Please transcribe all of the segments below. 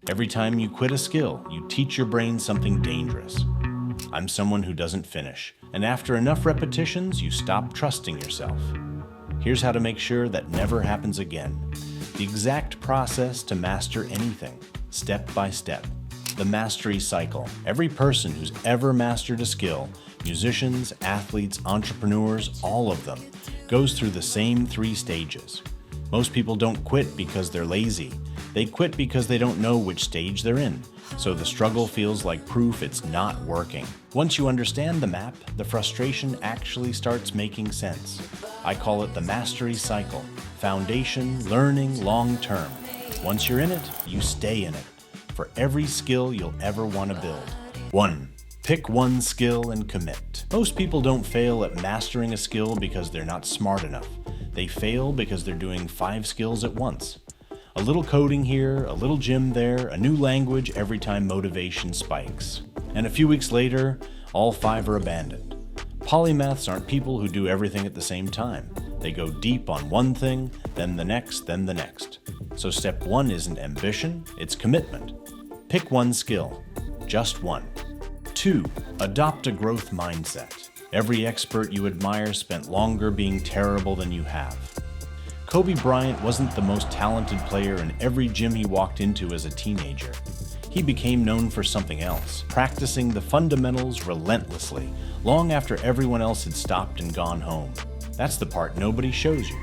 Every time you quit a skill, you teach your brain something dangerous. I'm someone who doesn't finish, and after enough repetitions, you stop trusting yourself. Here's how to make sure that never happens again. The exact process to master anything, step by step. The mastery cycle. Every person who's ever mastered a skill, musicians, athletes, entrepreneurs, all of them, goes through the same 3 stages. Most people don't quit because they're lazy. They quit because they don't know which stage they're in, so the struggle feels like proof it's not working. Once you understand the map, the frustration actually starts making sense. I call it the mastery cycle. Foundation, learning, long-term. Once you're in it, you stay in it. For every skill you'll ever want to build. 1. Pick one skill and commit. Most people don't fail at mastering a skill because they're not smart enough. They fail because they're doing 5 skills at once. A little coding here, a little gym there, a new language every time motivation spikes. And a few weeks later, all 5 are abandoned. Polymaths aren't people who do everything at the same time. They go deep on one thing, then the next, then the next. So step 1 isn't ambition, it's commitment. Pick one skill, just one. 2. Adopt a growth mindset. Every expert you admire spent longer being terrible than you have. Kobe Bryant wasn't the most talented player in every gym he walked into as a teenager. He became known for something else, practicing the fundamentals relentlessly, long after everyone else had stopped and gone home. That's the part nobody shows you.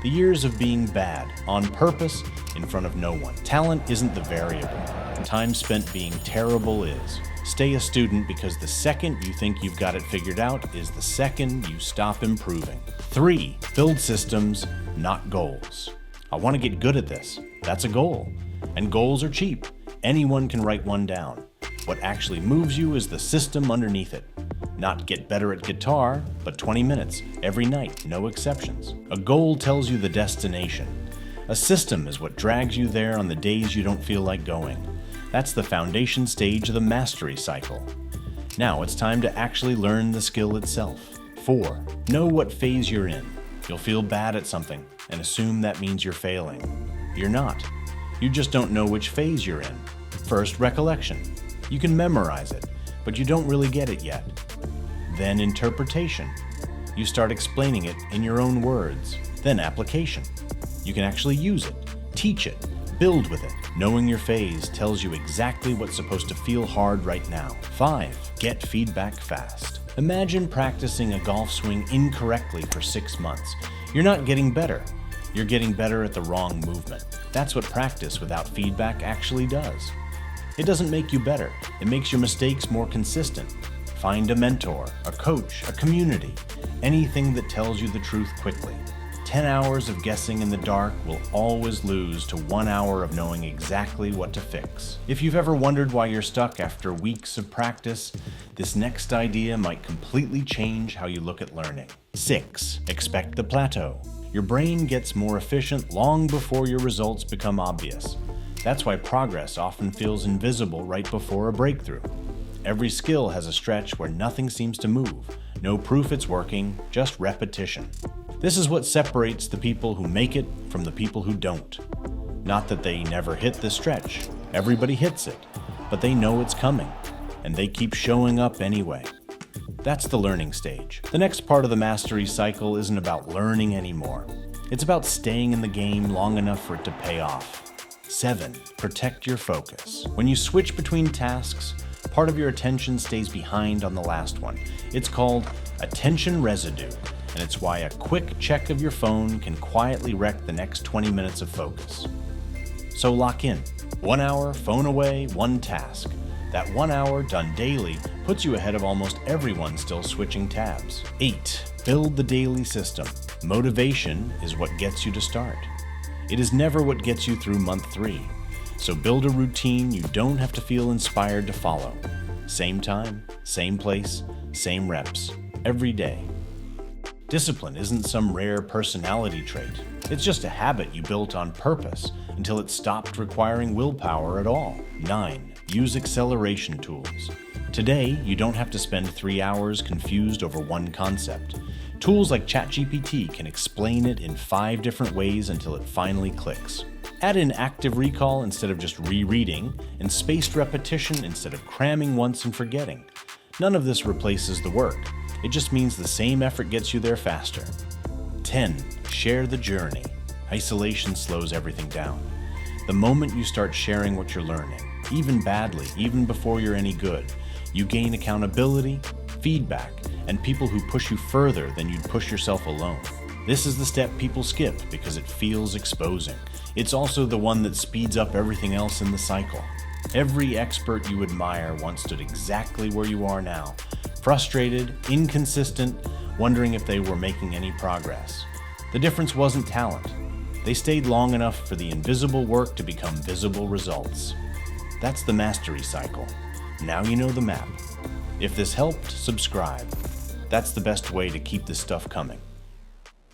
The years of being bad, on purpose, in front of no one. Talent isn't the variable. Time spent being terrible is. Stay a student because the second you think you've got it figured out is the second you stop improving. 3. Build systems, not goals. I want to get good at this. That's a goal. And goals are cheap. Anyone can write one down. What actually moves you is the system underneath it. Not get better at guitar, but 20 minutes, every night, no exceptions. A goal tells you the destination. A system is what drags you there on the days you don't feel like going. That's the foundation stage of the mastery cycle. Now it's time to actually learn the skill itself. 4. Know what phase you're in. You'll feel bad at something and assume that means you're failing. You're not. You just don't know which phase you're in. First, recollection. You can memorize it, but you don't really get it yet. Then interpretation. You start explaining it in your own words. Then application. You can actually use it, teach it, build with it. Knowing your phase tells you exactly what's supposed to feel hard right now. 5. Get feedback fast. Imagine practicing a golf swing incorrectly for 6 months. You're not getting better. You're getting better at the wrong movement. That's what practice without feedback actually does. It doesn't make you better. It makes your mistakes more consistent. Find a mentor, a coach, a community, anything that tells you the truth quickly. 10 hours of guessing in the dark will always lose to 1 hour of knowing exactly what to fix. If you've ever wondered why you're stuck after weeks of practice, this next idea might completely change how you look at learning. 6. Expect the plateau. Your brain gets more efficient long before your results become obvious. That's why progress often feels invisible right before a breakthrough. Every skill has a stretch where nothing seems to move. No proof it's working, just repetition. This is what separates the people who make it from the people who don't. Not that they never hit this stretch. Everybody hits it, but they know it's coming, and they keep showing up anyway. That's the learning stage. The next part of the mastery cycle isn't about learning anymore. It's about staying in the game long enough for it to pay off. 7. Protect your focus. When you switch between tasks, part of your attention stays behind on the last one. It's called attention residue, and it's why a quick check of your phone can quietly wreck the next 20 minutes of focus. So lock in. 1 hour, phone away, one task. That 1 hour done daily puts you ahead of almost everyone still switching tabs. 8. Build the daily system. Motivation is what gets you to start. It is never what gets you through month 3. So build a routine you don't have to feel inspired to follow. Same time, same place, same reps, every day. Discipline isn't some rare personality trait. It's just a habit you built on purpose until it stopped requiring willpower at all. 9. Use acceleration tools. Today, you don't have to spend 3 hours confused over one concept. Tools like ChatGPT can explain it in 5 different ways until it finally clicks. Add in active recall instead of just rereading, and spaced repetition instead of cramming once and forgetting. None of this replaces the work. It just means the same effort gets you there faster. 10. Share the journey. Isolation slows everything down. The moment you start sharing what you're learning, even badly, even before you're any good, you gain accountability, feedback, and people who push you further than you'd push yourself alone. This is the step people skip because it feels exposing. It's also the one that speeds up everything else in the cycle. Every expert you admire once stood exactly where you are now, frustrated, inconsistent, wondering if they were making any progress. The difference wasn't talent. They stayed long enough for the invisible work to become visible results. That's the mastery cycle. Now you know the map. If this helped, subscribe. That's the best way to keep this stuff coming.